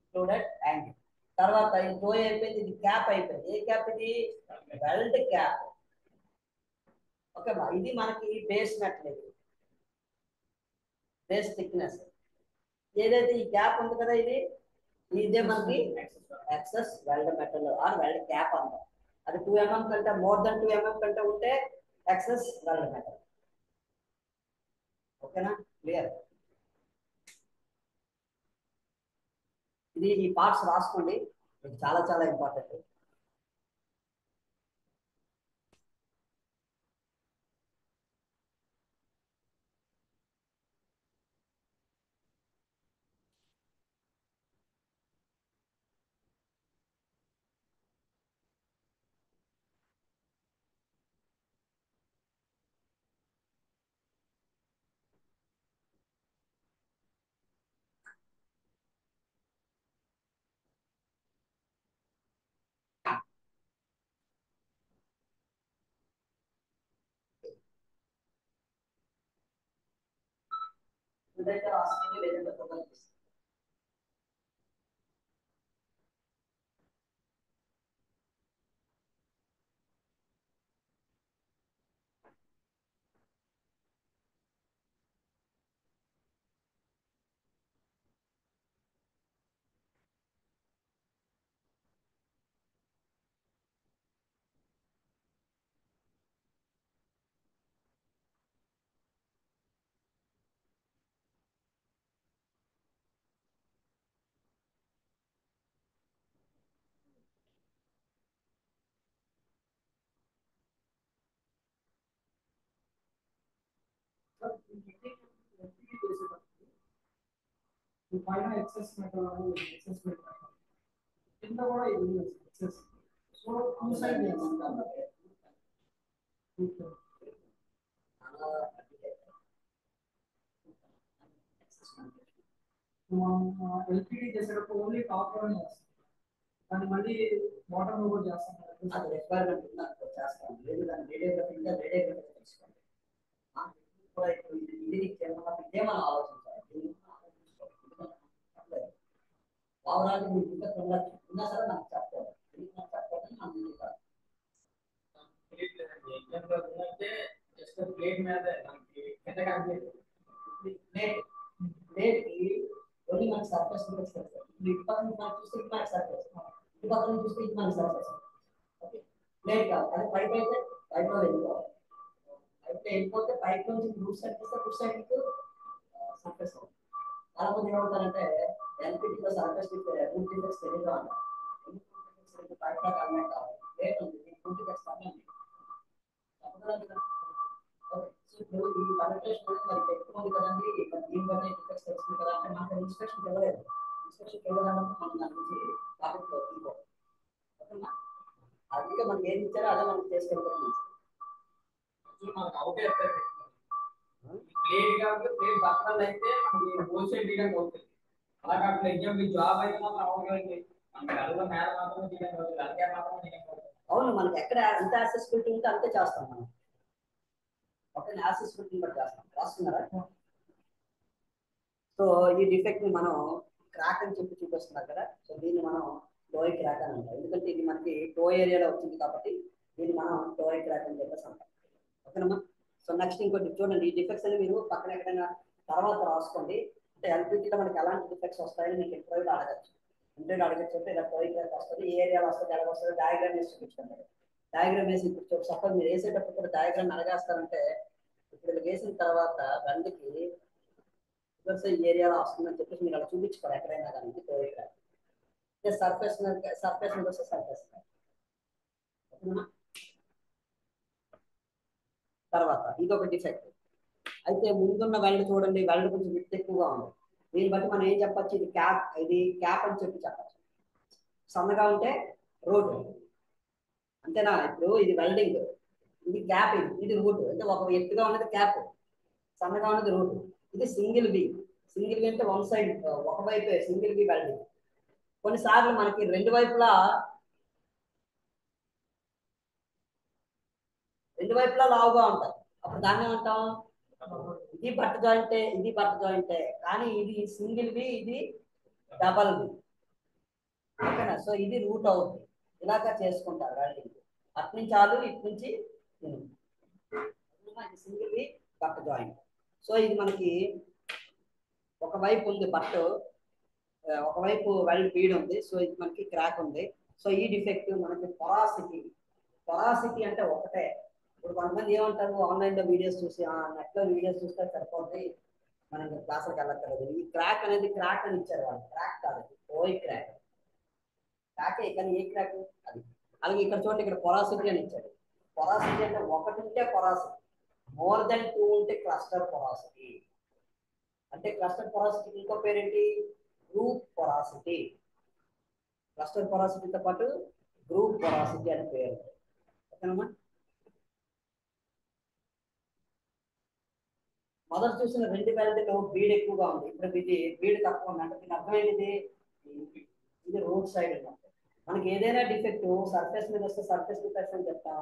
included angle. తర్వాత ఈ టో అయిపోయింది, ఇది క్యాప్ అయిపోయింది. ఏ క్యాప్ ఇది? Weld cap. ఓకే, ఇది మనకి బేస్ మెటల్, బేస్ థిక్నెస్. ఏదైతే ఈ గ్యాప్ ఉంది కదా, ఇదే మనకి excess weld metal or weld cap అంటాం. అది 2 mm కంటే మోర్ దెన్ 2 mm కంటే ఉంటే ఎక్సెస్ వెల్డ్ మెటల్. ఓకేనా, క్లియర్. ఈ పార్ట్స్ రాసుకోండి, ఇది చాలా చాలా ఇంపార్టెంట్. ఇదైతే రాసుకోండి, లేదంటే ఫోటో తీసుకోండి. ఈ పైన ఎక్సెస్ మెటల్ అనేది ఎక్సెస్ మెటల్ కింద కూడా ఇది ఎక్సెస్. సో టూ సైడ్ చేస్తాం. ఎల్పిడి చేసేటప్పుడు ఓన్లీ టాప్ లోనే చేస్తాం, దాన్ని మళ్ళీ బాటమ్ లో కూడా చేస్తాం. అది రిక్వైర్మెంట్ ఉన్నప్పుడు చేస్తాం, లేదు దాన్ని రేడియోగ్రఫీగా రేడియోగ్రఫీ తెలుసుకోండి. ఇది ఇదే మనం ఆలోచించాలి. ఓవరాల్ మీకు ఇంకా ఉండొచ్చు, ఉన్నా సరే నాకు చెప్పాలి, నాకు చెప్పాలని నాకు తెలియదు. జస్ట్ ప్లేట్ మీద మనకి కింద కనిపించదు. ప్లేట్కి ఓన్లీ మనకి సర్ఫేస్ తెలుస్తుంది. ఇటు పక్కన మనకి చూస్తే ఇది మనకి సర్ఫేస్, ఇటు పక్కన చూస్తే ఇది మనకి సర్ఫేస్. ఓకే, ప్లేట్ కాదు, అది పైప్ అయితే పైప్లో వెళ్ళిపోవాలి. అయితే వెళ్ళిపోతే పైప్ నుంచి రూట్ సైడ్ తీస్తే రూట్ సైడ్ మీకు సర్ఫేస్ అవుతుంది. చాలా మంది ఏమంటారంటే ఎల్పిటిలో సర్ఫేస్ రూట్ డిఫెక్ట్స్ తెలియదు అంటారు. పైప్ లో కన్వర్ట్ కావాలి, ప్లేట్ ఉంది రూట్ డిఫెక్ట్స్ అన్నీ ఇప్పుడు ఈ పెనట్రేషన్ మరి ఎక్కువ ఉంది కదండి, దీనివల్ల డిఫెక్ట్స్ తెలుస్తుంది కదా అంటే మనకు ఇన్స్పెక్షన్ ఇవ్వలేదు. ఇన్స్పెక్షన్ ఇవ్వడానికి మనం దాని నుంచి టాపిక్ తీసుకోవాలి. ఓకేనా, అందుకే మనకి ఏం ఇచ్చారో అదే మనం చేసుకెళ్తాం. మనకు అవుట్ ప్లేట్ కాబట్టి ప్లేట్ బట్టలు అయితే మనకి హోల్సేల్ డీలింగ్ అవుతుంది. అలా కాకుండా ఎగ్జాంపుల్ జాబ్ అయితే మాత్రం అవుతుంది, మనకి అడుగు నేల మాత్రమే డీలింగ్ అవుతుంది, అడిగే మాత్రమే డీలింగ్ అవుతుంది. అవును, మనకి ఎక్కడ ఎంత యాక్సెసిబిలిటీ ఉంటే అంతే చేస్తాం మనం. ఓకేనా, యాక్సెసిబిలిటీ బట్టి చేస్తాం. రాస్తున్నారా? సో ఈ డిఫెక్ట్ ని మనం క్రాక్ అని చెప్పి చూపిస్తున్నారు కదా, సో దీన్ని మనం టోయ్ క్రాక్ అని అంటాం. ఎందుకంటే ఇది మనకి టో ఏరియాలో వచ్చింది కాబట్టి దీన్ని మనం టోయ్ క్రాక్ అని చెప్పేసి అంటాం. ఓకేనమ్మా. సో నెక్స్ట్ ఇంకోటి చూడండి, ఈ డిఫెక్ట్స్ అని మీరు పక్కన ఎక్కడైనా తర్వాత రాసుకోండి. అంటే ఎల్పిటీలో మనకి ఎలాంటి డిఫెక్ట్స్ వస్తాయని మీకు ఇంటర్వ్యూలో అడగచ్చు. ఇంటర్వ్యూలో అడగచ్చు అంటే ఇలా టోయ్ క్రాక్ వస్తుంది, ఏ ఏరియాలో వస్తుంది, ఎలా వస్తుంది, డయాగ్రామ్ వేసి చూపించండి. డయాగ్రామ్ వేసి ఇప్పుడు సపోజ్ మీరు వేసేటప్పుడు కూడా డయాగ్రామ్ ఎలాగేస్తారంటే ఇప్పుడు ఇలా వేసిన తర్వాత బండికి ఈ ఏరియాలో వస్తుందని చెప్పేసి మీరు అలా చూపించుకోవాలి ఎక్కడైనా కానీ టోయ్ క్రాక్. సర్ఫేస్ సర్ఫేస్ మీద వస్తే సర్ఫేస్. తర్వాత ఇది ఒక డిఫెక్ట్. అయితే ముందున్న వెల్డ్ చూడండి, వెల్డ్ కొంచెం విత్ ఎక్కువగా ఉంది. దీన్ని బట్టి మనం ఏం చెప్పచ్చు, ఇది క్యాప్ అని చెప్పి చెప్పచ్చు. సన్నగా ఉంటే రూట్, అంతేనా? ఇప్పుడు ఇది వెల్డింగ్, ఇది క్యాప్, ఇది రూట్. అంటే ఒక ఎత్తుగా ఉన్నది క్యాప్, సన్నగా ఉన్నది రూట్. ఇది సింగిల్ వి. సింగిల్ వి అంటే వన్ సైడ్, ఒకవైపే సింగిల్ వి వెల్డింగ్. కొన్నిసార్లు మనకి రెండు వైపులా లావుగా ఉంటాయి, అప్పుడు దాన్ని ఏమంటాం, ఇది బట్ట జాయింటే, ఇది బట్ట జాయింటే, కానీ ఇది సింగిల్ వి, ఇది డబల్ వి. ఓకేనా, సో ఇది రూట్ అవుతుంది. ఇలాగా చేసుకుంటారు వెల్డింగ్. అటు నుంచి ఆలు, ఇటు నుంచి సింగిల్ వి బట్ట జాయింట్. సో ఇది మనకి ఒకవైపు ఉంది బట్టు, ఒకవైపు వెల్డ్ బీడ్ ఉంది. సో ఇది మనకి క్రాక్ ఉంది. సో ఈ డిఫెక్ట్ మనకి పొరాసిటీ అంటే ఒకటే. ఇప్పుడు కొంతమంది ఏమంటారు, ఆన్లైన్లో వీడియోస్ చూసి నెట్లో వీడియోస్ చూస్తే సరిపోతుంది, మనం క్లాసులకు వెళ్ళక్కర్లేదు. ఈ క్రాక్ అనేది క్రాక్ అని ఇచ్చారు వాళ్ళు, క్రాక్ కాదు, ఓయ్ క్రాక్. క్రాకే కానీ ఏ క్రాక్ అది. అలాగే ఇక్కడ చూడండి, ఇక్కడ పొరాసిటీ అని ఇచ్చాడు. పొరాసిటీ అంటే ఒకటి ఉంటే పొరాసిటీ, మోర్ దెన్ 2 ఉంటే క్లస్టర్ పొరాసిటీ. అంటే క్లస్టర్ పొరాసిటీ ఇంకో పేరేంటి, గ్రూప్ పొరాసిటీ. క్లస్టర్ పొరాసిటీతో పాటు గ్రూప్ పొరాసిటీ అని పేరు. ఓకేనమ్మా. మొదటి చూసిన రెండు వెల్డ్లో బీడ్ ఎక్కువగా ఉంది, ఇప్పుడు ఇది బీడ్ తక్కువ ఉంది. అంటే దీని అర్థం ఏంటిది, ఇది రోడ్ సైడ్ ఉన్నట్టు. మనకి ఏదైనా డిఫెక్ట్ సర్ఫేస్ మీద వస్తే సర్ఫేస్ డిఫెక్ట్స్ అని చెప్తాం,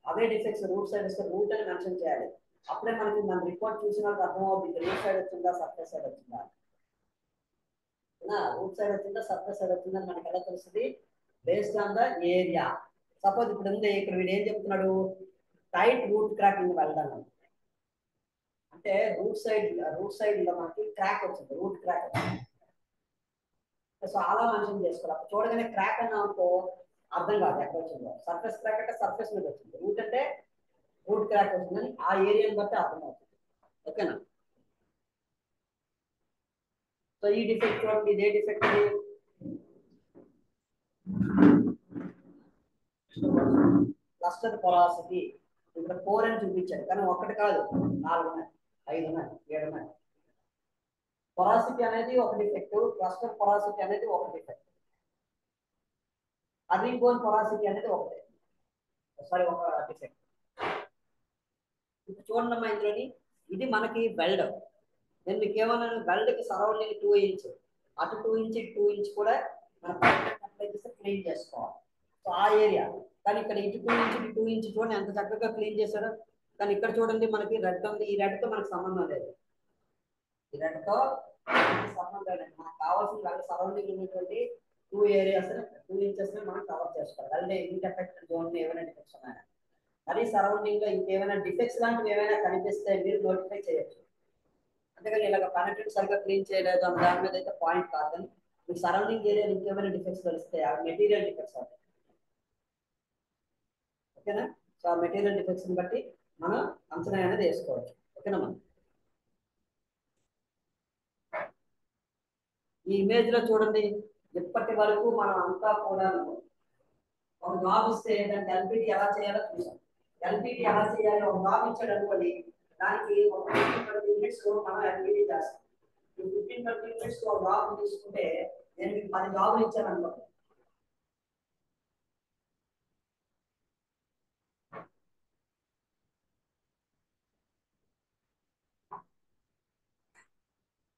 అవే డిఫెక్ట్స్ రూట్ సైడ్ వస్తే రూట్ అని మెన్షన్ చేయాలి. అప్పుడే మనకి మన రిపోర్ట్ చూసిన అర్థం అవుతుంది, రూట్ సైడ్ వచ్చిందా సర్ఫేస్ సైడ్ వచ్చిందా. రూట్ సైడ్ వచ్చిందా సర్ఫేస్ సైడ్ వచ్చిందని మనకి ఎలా తెలుస్తుంది, based on the area. Suppose ఇప్పుడు ఉంది, ఇక్కడ వీడు ఏం చెప్తున్నాడు, టైట్ రూట్ క్రాకింగ్ వెళ్ళడం అంటే రూట్ సైడ్ లో మనకి క్రాక్ వచ్చింది, రూట్ క్రాక్ వచ్చింది. సో అలా మెన్షన్ చేసుకోవాలి. అప్పుడు చూడగానే క్రాక్ అన్నా అనుకో అర్థం కాదు ఎక్కడ వచ్చిందో. సర్ఫేస్ క్రాక్ అంటే సర్ఫేస్ మీద వచ్చింది, రూట్ అంటే రూట్ క్రాక్ వచ్చిందని ఆ ఏరియాని బట్టి అర్థం అవుతుంది. ఓకేనా. సో ఈ డిఫెక్ట్ చూడండి, ఇదే డిఫెక్ట్, క్లస్టర్ పొరాసిటీ. ఇక్కడ 4 అని చూపించారు, కానీ ఒకటి కాదు, 4 ఉన్నాయి, 5 ఉన్నాయి, 7 ఉన్నాయి. పొరాసిటీ అనేది ఒక డిఫెక్ట్, క్లస్టర్ పొరాసిటీ అనేది ఒక డిఫెక్ట్, అర్నింగ్ బోన్ పొరాసిటీ అనేది ఒకటే, సారీ ఒక డిఫెక్ట్. ఇప్పుడు చూడండి అమ్మా ఇందులోని, ఇది మనకి వెల్డ్. నేను మీకు ఏమన్నాను, వెల్డ్కి సరౌండింగ్ 2 ఇంచ్, అటు 2 ఇంచ్ 2 ఇంచ్ కూడా మనం అప్లై చేస్తే క్లీన్ చేసుకోవాలి. సో ఆ ఏరియా, కానీ ఇక్కడ ఇటు 2 ఇంచ్ 2 ఇంచ్ చూడండి ఎంత చక్కగా క్లీన్ చేశాడో. కానీ ఇక్కడ చూడండి మనకి రెడ్ ఉంది, ఈ రెడ్తో మనకు సంబంధం లేదు, ఈ రెడ్తో సంబంధం లేదు. మనకు కావాల్సిన వెల్డ్ సరౌండింగ్ ఉన్నటువంటి 2 ఏరియాస్ 2 ఇంచెస్ మనం కవర్ చేసుకోవాలి. వెల్డ్ ఇంటర్ఫెక్టెడ్ జోన్ ఏమైనా డిఫెక్ట్స్ ఉన్నాయా, మరి సరౌండింగ్ లో ఇంకేమైనా డిఫెక్ట్స్ లాంటివి ఏమైనా కనిపిస్తే మీరు నోటిఫై చేయొచ్చు. అంతేగాని ఇలాగ పెనట్రేట్ సరిగ్గా క్లీన్ చేయలేదు అన్న దాని మీద అయితే పాయింట్ కాదని, మీకు సరౌండింగ్ ఏరియా ఇంకేమైనా డిఫెక్ట్స్ తెలుస్తాయి, అవి మెటీరియల్ డిఫెక్ట్స్ అవుతాయి. ఓకేనా? సో ఆ మెటీరియల్ డిఫెక్ట్స్ ని బట్టి మనం అంచనా అనేది వేసుకోవచ్చు. ఓకేనా? మనం ఈ ఇమేజ్ లో చూడండి, ఇప్పటి వరకు మనం అంతా కూడా ఒక జాబ్ ఇస్తే దానికి ఎల్పిటి ఎలా చేయాలో చూసాం. ఎల్పిటి ఎలా చేయాలి, ఒక జాబ్ ఇచ్చాడు అనుకోండి, దానికి ఒక 15-20 మినిట్స్ మనం ఎల్పిటి చేస్తాం. ఈ 15-20 మినిట్స్ ఒక జాబ్ తీసుకుంటే నేను మీకు 10 జాబులు ఇచ్చాను అనుకోండి,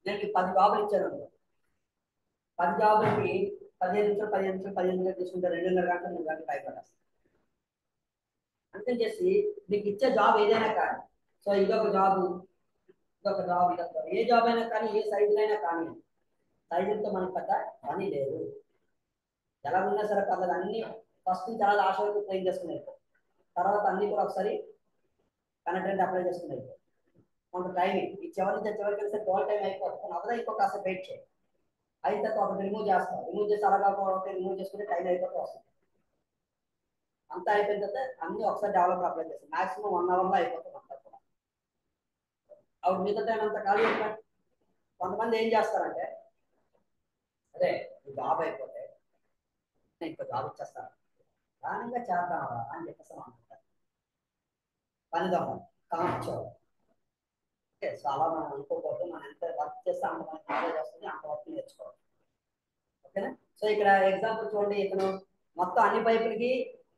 నేను మీకు 10 జాబులు ఇచ్చాను అనుకోండి, 10 జాబులకి 15 నిమిషాలు 15 నిమిషాలు 15 నిమిషాలు తీసుకుంటే 2.5 గంటలు 3 గంటలు టైం పడేస్తాను. అంతే చేసి మీకు ఇచ్చే జాబ్ ఏదైనా కానీ, సో ఇదొక జాబు, ఇదొక జాబ్, ఇదొక ఏ జాబ్ అయినా కానీ, ఏ సైజులో అయినా కానీ, సైజులతో మనకు పెద్ద పని లేదు. ఎలా ఉన్నా సరే పర్లేదు, అన్ని ఫస్ట్ నుంచి అలా లాస్ట్ వరకు ట్రైన్ చేసుకుని వెళ్ళిపోయి, తర్వాత అన్ని కూడా ఒకసారి కనెక్టెడ్ అప్లై చేసుకుని వెళ్ళిపోయి, కొంత టైమింగ్ ఈ చివరి నుంచి చివరికి వెళ్తే టోల్ టైం అయిపోతుంది, అదే ఇంకొక కాస్త వెయిట్ చేయి, అయిన తర్వాత ఒకటి రిమూవ్ చేస్తాం, రిమూవ్ చేసి అలాగా రిమూవ్ చేసుకుంటే టైం అయిపోతే వస్తుంది. అంతా అయిపోయిన తర్వాత అన్ని ఒకసారి డెవలపర్ అప్లై చేస్తాం, మాక్సిమం 1 hour లో అయిపోతుంది అంతా కూడా. అప్పుడు మిగతా టైం అంతా ఖాళీ అయిపోయి కొంతమంది ఏం చేస్తారంటే, అదే ఈ జాబ్ అయిపోతే నేను ఇంకో జాబ్ ఇచ్చేస్తాను, ప్రాణంగా చేద్దామా అని చెప్పేసి అనుకుంటారు. పని దొంగ కాంచోవాలి. ఓకే, సో అలా మనం అనుకోకూడదు. మనం ఎంత వర్క్ చేస్తే అంత మనకి నాలెడ్జ్ వస్తుంది, అంత వర్క్ నేర్చుకోవాలి. ఓకేనా? సో ఇక్కడ ఎగ్జాంపుల్ చూడండి, ఇతను మొత్తం అన్ని పైపులకి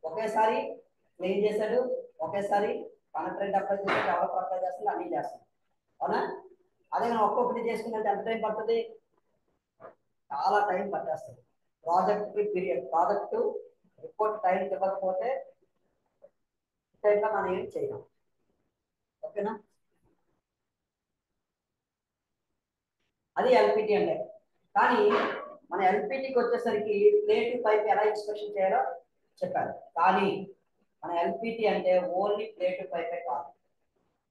ఒకేసారి క్లీన్ చేశాడు, ఒకేసారి కనెక్టెడ్ అప్లై చేసి డెవలప్ అప్లై చేస్తుంది, అన్ని చేస్తాడు. అవునా? అదే మనం ఒక్కొక్కటి చేసుకున్నట్టు ఎంత టైం పడుతుంది? చాలా టైం పట్టేస్తుంది. Project period, project report time ఇవ్వకపోతే టైంలో మనం ఏం చేయలేం. ఓకేనా? అది ఎల్పిటి అంటే. కానీ మన ఎల్పిటికి వచ్చేసరికి ప్లేట్ పైప్ ఎలా ఇన్స్పెక్షన్ చేయాలో చెప్పారు. కానీ మన ఎల్పిటి అంటే ఓన్లీ ప్లేట్ పైపే కాదు,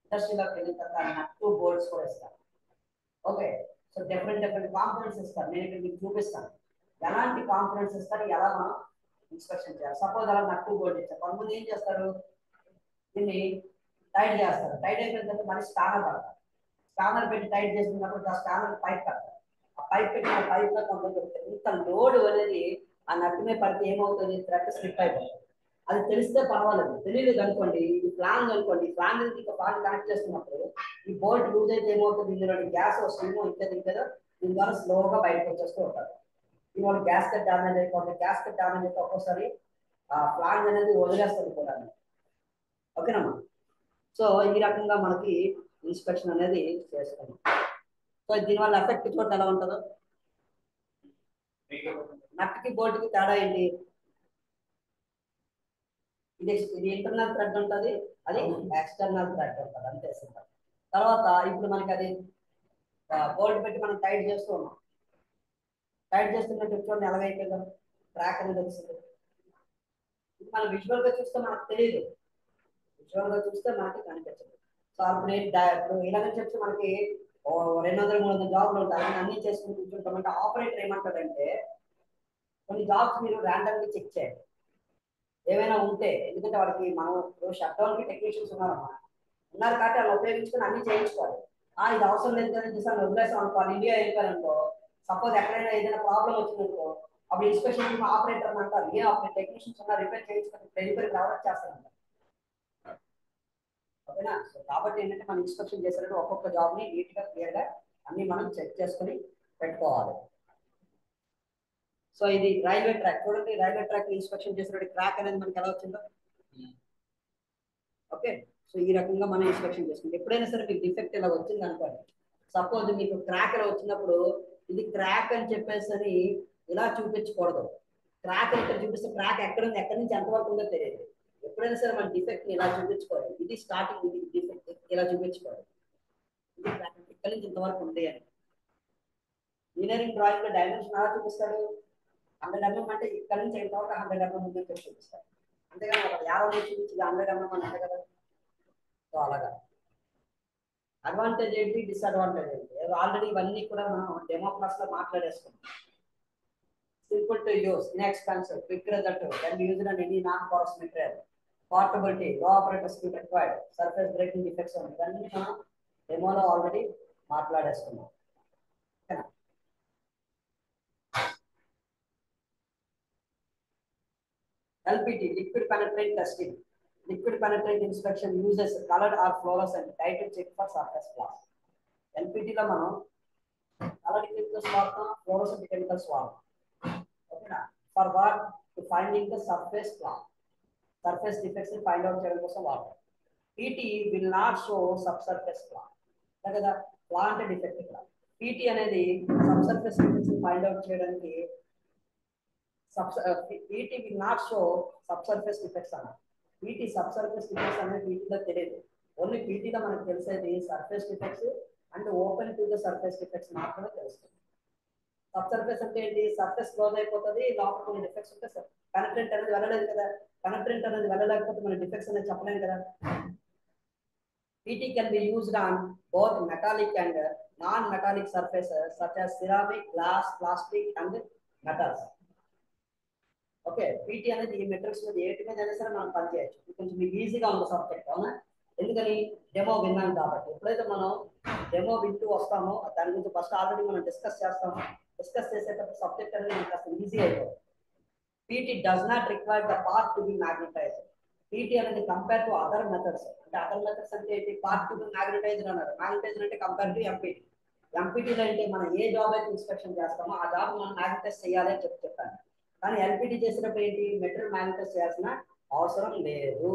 ఇండస్ట్రీలోకి వెళ్ళిన తర్వాత నట్టు బోర్డ్స్ కూడా ఇస్తారు. ఓకే, సో డిఫరెంట్ కాంపోనెంట్స్ ఇస్తారు. నేను ఇక్కడ మీకు చూపిస్తాను ఎలాంటి కాంపోనెంట్స్ ఇస్తారు, ఎలా మనం ఇన్స్పెక్షన్ చేయాలి. సపోజ్ అలా నట్టు బోర్డు ఇచ్చారు, కొంతమంది ఏం చేస్తారు, దీన్ని టైట్ చేస్తారు, టైట్ అయిపోయిన తర్వాత మళ్ళీ స్కానర్ పడతారు, స్కానర్ పెట్టి టైట్ చేసినప్పుడు ఆ స్కానర్ పైప్ కడతారు, ఆ పైప్ పెట్టిన పైప్ లో కొంత ఇంత లోడ్ అనేది ఆ నట్టు మీద పడితే ఏమవుతుంది, థ్రెడ్ స్లిప్ అయిపోతుంది. అది తెలిస్తే పర్వాలేదు, తెలియలేదు అనుకోండి, ఇది ఫ్లాంగ్ అనుకోండి, ఫ్లాంగ్ ఇంకా బాగా కనెక్ట్ చేస్తున్నప్పుడు ఈ బోల్ట్ లూజ్ అయితే ఏమవుతుంది, ఇందులో గ్యాస్ వస్తుందో ఇంకేదో దీని ద్వారా స్లోగా బయటకు వచ్చేస్తూ ఉంటారు. ఇవాళ గ్యాస్ కట్ డ్యామేజ్ అయిపోతుంది, గ్యాస్ కట్ డ్యామేజ్ అయితే ఒక్కోసారి ఆ ఫ్లాంగ్ అనేది వదిలేస్తుంది కూడా. ఓకేనమ్మా? సో ఈ రకంగా మనకి ఇన్స్పెక్షన్ అనేది చేస్తాం. సో దీనివల్ల ఎఫెక్ట్ చూడండి ఎలా ఉంటుందో. నట్కి బోల్ట్కి తేడా ఏంటి? ఇది ఇంటర్నల్ థ్రెడ్ ఉంటుంది, అది ఎక్స్టర్నల్ థ్రెడ్ ఉంటుంది, అంతే సింపుల్. తర్వాత ఇప్పుడు మనకి అది బోల్ట్ పెట్టి మనం టైట్ చేస్తూ ఉన్నాం, టైట్ చేస్తున్నట్టు చూడండి ఎలాగైపోయిందో ట్రాక్ అనేది వచ్చింది. మనం విజువల్ గా చూస్తే మనకు తెలియదు, విజువల్ గా చూస్తే మనకి కనిపించదు. సో అప్పుడు ఇప్పుడు ఇలాగని చెప్పి మనకి 200-300 జాబ్లు ఉంటాయి, అన్ని చేసుకుని కూర్చుంటామంటే ఆపరేటర్ ఏమంటాడంటే, కొన్ని జాబ్స్ మీరు ర్యాండమ్ గా చెక్ చేయండి ఏమైనా ఉంటే, ఎందుకంటే వాళ్ళకి మనం షట్ డౌన్ కి టెక్నీషియన్స్ ఉన్నారు కాబట్టి వాళ్ళు ఉపయోగించుకొని అన్ని చేయించుకోవాలి. ఇది అవసరం లేదు కదా చూసాను వదిలేసాం అనుకో, ఇండియా వెళ్ళిపోయారనుకో, సపోజ్ ఎక్కడైనా ఏదైనా ప్రాబ్లం వచ్చిందనుకో, అప్పుడు ఇన్స్పెక్షన్ ఆపరేటర్ అంటారు, ఏ ఆపరేటర్ టెక్నీషియన్స్ ఉన్నారు రిపేర్ చేయించుకొని డెలివరీ రావడం చేస్తారంట. ఓకేనా? సో కాబట్టి ఏంటంటే మనం ఇన్స్పెక్షన్ చేసినట్టు ఒక్కొక్క జాబ్ ని నీట్ గా క్లియర్ గా అన్ని మనం చెక్ చేసుకుని పెట్టుకోవాలి. సో ఇది రైల్వే ట్రాక్. చూడండి రైల్వే ట్రాక్ ఇన్స్పెక్షన్ చేసినప్పుడు ట్రాక్ అనేది మనకి ఎలా వచ్చిందో. ఓకే, సో ఈ రకంగా మనం ఇన్స్పెక్షన్ చేసుకుంటాం. ఎప్పుడైనా సరే మీకు డిఫెక్ట్ ఇలా వచ్చింది అనుకోండి, సపోజ్ మీకు క్రాక్ ఇలా వచ్చినప్పుడు ఇది క్రాక్ అని చెప్పేసి ఇలా చూపించకూడదు. క్రాక్ ఇక్కడ చూపిస్తే క్రాక్ ఎక్కడ ఉంది, ఎక్కడి నుంచి ఎంతవరకు ఉందో తెలియదు. ఎప్పుడైనా సరే మన డిఫెక్ట్ ఇలా చూపించుకోవాలి. ఇది స్టార్టింగ్, ఇది డిఫెక్ట్ ఇలా చూపించుకోవాలి. ఇది క్రాక్ ఇక్కడ నుంచి ఇంతవరకు ఉంది అని. ఇంజనీరింగ్ డ్రాయింగ్ లో డైమెన్షన్ ఎలా చూపిస్తాడు? 100 mm అంటే ఇక్కడ నుంచి ఇంతవరకు 100 mm ఉంది అని చూపిస్తాడు. అంతేగాని ఒక 50 చూపించి 100 mm అంటే కదా. సో అలాగా అడ్వాంటేజ్ ఏంటి, డిసడ్వాంటేజ్ ఏంటి, ఆల్రెడీ ఇవన్నీ కూడా మనం డెమో క్లాస్ లో మాట్లాడేసుకున్నాం. Simple to use, inexpensive, quick result, can be used on any non porous material, portability, low operator speed required, surface breaking defects ఇవన్నీ మనం డెమోలో ఆల్రెడీ మాట్లాడేసుకున్నాం. ఓకేనా? LPT, liquid penetrant testing. Liquid penetrant inspection uses colored or fluorescent dye to check for surface flaws. LPT లో మనం colored chemicals వాడతాం, fluorescent chemicals వాడతాం. ఓకేనా? For what? To finding the surface flaw. Surface defects ని find out చేయడం కోసం వాడతాం. PT will not show subsurface flaw. కదా flaw అంటే defect ఇక్కడ. PT అనేది subsurface defects ని find out చేయడానికి PT will not show subsurface defects అన్న. PT subsurface defects అనేది PT లో తెలియదు. ఓన్లీ PT లో మనకు తెలిసేది surface defects and open to the surface defects మాత్రమే తెలుస్తుంది. సబ్సర్ఫేస్ అంటే ఏంటి? సర్ఫేస్ క్లోజ్ అయిపోతుంది, లోపల కొన్ని డిఫెక్ట్స్ ఉంటే పెనట్రెంట్ అనేది వెళ్ళలేదు కదా. పెనట్రెంట్ అనేది వెళ్ళలేకపోతే మన డిఫెక్ట్స్ అనేది చెప్పలేము కదా. PT can be used on both metallic and non-metallic surfaces such as ceramic, glass, plastic and metals. Okay, PT అనేది ఈ మెటీరియల్స్ మీద ఏటి మీద అయినా సరే మనం పనిచేయచ్చు. కొంచెం మీకు ఈజీగా ఉంది సబ్జెక్ట్, అవునా? ఎందుకని డెమో విన్నాం కాబట్టి. ఎప్పుడైతే మనం డెమో వింటూ వస్తామో దాని గురించి ఫస్ట్ ఆల్రెడీ మనం డిస్కస్ చేస్తాము. డిస్కస్ చేసేటప్పుడు సబ్జెక్ట్ అనేది మనకు కాస్త ఈజీ అయిపోతుంది. PT does not require the part to be magnetized. PT అనేది కంపేర్ టు అదర్ మెథడ్స్. అంటే అదర్ మెథడ్స్ అంటే ఏంటి? పార్ట్ టు బి మ్యాగ్నటైజ్డ్ అన్నారు. మ్యాగ్నటైజ్డ్ అంటే కంపేర్ టు MPT. MPTలో అంటే మనం ఏ జాబ్ అయితే ఇన్స్పెక్షన్ చేస్తామో ఆ జాబ్ మనం మ్యాగ్నటైజ్ చేయాలి అని చెప్పాను. కానీ LPT చేసినప్పుడు ఏంటి? మెటీరియల్ మ్యాగ్నటైజ్ చేయాల్సిన అవసరం లేదు.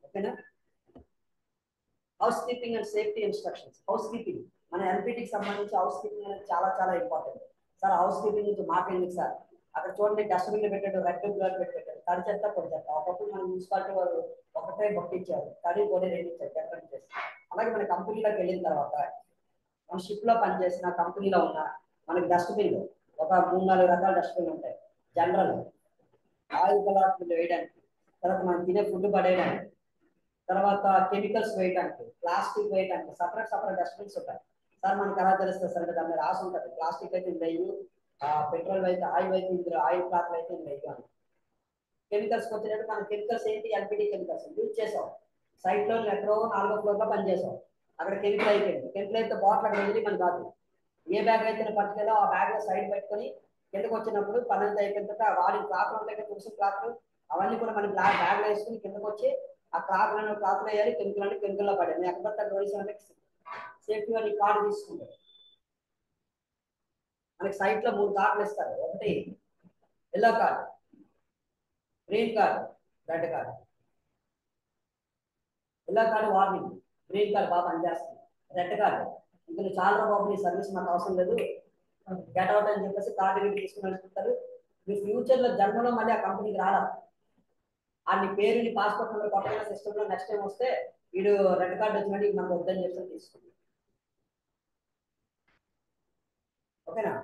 ఓకేనా? House keeping and safety instructions. House keeping మన LPTకి సంబంధించి హౌస్ కీపింగ్ అనేది చాలా చాలా ఇంపార్టెంట్. సార్ హౌస్ కీపింగ్ నుంచి మాట్లాడింది సార్. అక్కడ చూడండి డస్ట్బిన్ పెట్టాడు, రెడ్ బ్లర్ పెట్టాడు, తడి చెత్త పొడి చెత్త. ఒకప్పుడు మన మున్సిపాలిటీ వాళ్ళు ఒకటే బొట్టిచ్చారు, తడి పొడి రెండు ఇచ్చారు, డిఫరెంట్ చేసి. అలాగే మన కంపెనీలోకి వెళ్ళిన తర్వాత మన షిప్ లో పనిచేసిన కంపెనీలో ఉన్న మనకి డస్ట్బిన్లు ఒక 3-4 రకాల డస్ట్బిన్లు ఉంటాయి. జనరల్ ఆయిల్ పదార్థాలు వేయడానికి, తర్వాత మనం తినే ఫుడ్ పడేయడానికి, తర్వాత కెమికల్స్ వేయడానికి, ప్లాస్టిక్ వేయడానికి సపరేట్ డస్ట్బిన్స్ ఉంటాయి. సార్ మనకు ఎలా తెలుస్తుంది సార్? దాని మీద రాసి ఉంటుంది. ప్లాస్టిక్ అయితే ఇందులో, పెట్రోల్ అయితే ఆయిల్ అయితే ఇందులో, ఆయిల్ క్లాత్ అయితే ఇందులో. కెమికల్స్ వచ్చినట్టు మన కెమికల్స్ ఏంటి? LPT కెమికల్స్ యూజ్ చేసాం. సైట్ లో ఎక్కడో 4వ ఫ్లోర్ లో పనిచేసాం. అక్కడ కెమికల్ అయిపోయింది. కెమికల్ అయితే బాటిల్ అక్కడ వదిలి మనకు కాదు. ఏ బ్యాగ్ అయితే పట్టుకెళ్ళో ఆ బ్యాగ్ లో సైడ్ పెట్టుకొని కిందకు వచ్చినప్పుడు పని అంతా అయిపోయిన తర్వాత వాడి క్లాత్ ఉంటాయి కదా, తులసి క్లాత్, అవన్నీ కూడా మనం బ్యాగ్ లో వేసుకుని కిందకు వచ్చి ఆ క్లాత్ వేయాలి. కెమికల్ లో పడేది. ఎక్కడ అంటే సేఫ్టీ అని కార్డు తీసుకుంటారు. మనకి సైట్ లో 3 కార్డులు ఇస్తారు. ఒకటి yellow card, green card, red card. Yellow card warning, green card బాగా పనిచేస్తుంది, రెడ్ కార్డు ఇంకా చాలా బాబు నీ సర్వీస్ మాకు అవసరం లేదు, గెట్ అవుట్ అని చెప్పేసి కార్డు తీసుకుని వెళ్తుంటారు. మీ ఫ్యూచర్ లో జన్మలో మళ్ళీ ఆ కంపెనీకి రాలేదు. ఆ నీ పేరు, నీ పాస్పోర్ట్ నెంబర్ కొత్తగా సిస్టమ్ లో నెక్స్ట్ టైం వస్తే వీడు రెడ్ కార్డు వచ్చినట్టు మనకు వద్దని చెప్పి తీసుకుంది. ఓకేనా?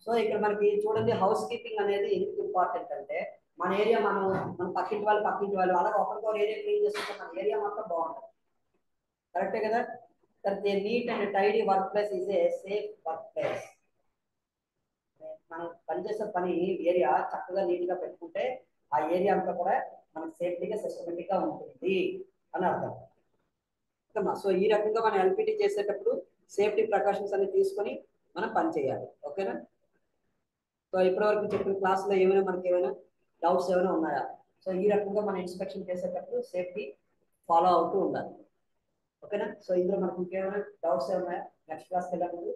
సో ఇక్కడ మనకి చూడండి హౌస్ కీపింగ్ అనేది ఎందుకు ఇంపార్టెంట్ అంటే మన ఏరియా మన పక్కింటి వాళ్ళు అలాగే ఒకరికొకరు ఏరియా క్లీన్ చేసుకుంటే మన ఏరియా మొత్తం బాగుంటుంది. కరెక్టే కదా? తర్వాత neat and tidy workplace is a safe workplace. మనం పనిచేసే పని ఏరియా చక్కగా నీట్ గా పెట్టుకుంటే ఆ ఏరియా అంతా కూడా మనకి సేఫ్టీగా సిస్టమేటిక్ గా ఉంటుంది అని అర్థం. సో ఈ రకంగా మనం LPT చేసేటప్పుడు సేఫ్టీ ప్రికాషన్స్ అన్ని తీసుకొని మనం పని చేయాలి. ఓకేనా? సో ఇప్పటివరకు చెప్పిన క్లాస్ లో మనకి ఏమైనా డౌట్స్ ఏమైనా ఉన్నాయా? సో ఈ రకంగా మనం ఇన్స్పెక్షన్ చేసేటప్పుడు సేఫ్టీ ఫాలో అవుతూ ఉండాలి. ఓకేనా? సో ఇందులో మనకి ఇంకేమైనా డౌట్స్ ఏమైనా నెక్స్ట్ క్లాస్కి వెళ్ళినప్పుడు